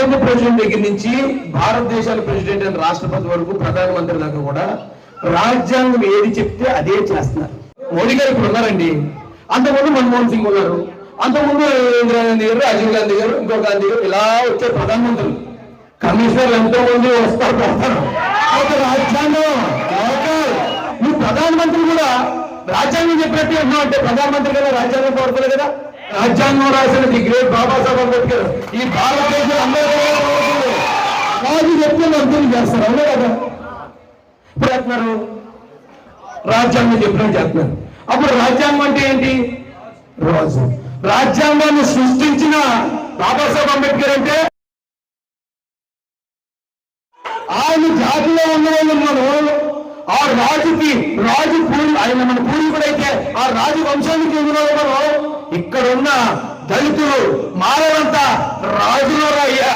England president దగ్గర నుంచి భారతదేశాల president and రాష్ట్రపతి వరకు ప్రధానమంత్రి దాకా కూడా రాజ్యాంగం ఏది చెప్తే అదే చేస్తున్నారు. మోడీ గారు ఇప్పుడు ఉన్నారండి, అంతకుముందు మన్మోహన్ సింగ్ ఉన్నారు, అంతకుముందు ఇందిరాగాంధీ గారు, రాజీవ్ గాంధీ గారు, ఇంకో గాంధీ గారు, ఇలా వచ్చే ప్రధానమంత్రులు కమిషనర్లు ఎంతో మంది వస్తారు పోతారు. రాజ్యాంగం నువ్వు ప్రధానమంత్రి కూడా రాజ్యాంగం చెప్పినట్టు ఉన్నావు అంటే ప్రధానమంత్రి కదా రాజ్యాంగం పడుతుంది కదా. రాజ్యాంగం రాసిన ది గ్రేట్ బాబాసాహెబ్ అంబేద్కర్ ఈ భారతదేశం అందరూ రాజు చెప్తున్న అర్థం చేస్తారు, అవునే కదా. ఇప్పుడు చేస్తున్నారు రాజ్యాంగం చెప్పినట్టు చేస్తున్నారు. అప్పుడు రాజ్యాంగం అంటే ఏంటి? రాజు. రాజ్యాంగాన్ని సృష్టించిన బాబాసాహెబ్ అంబేద్కర్ అంటే ఆయన జాతిలో ఉన్న వాళ్ళు మనం ఆ రాజుకి రాజు ఆయన మన పూర్వీకుడైతే ఆ రాజు వంశానికి చెందిన మనం ఇక్కడ ఉన్న దళితులు మానవంతా రాజులో అయ్యా.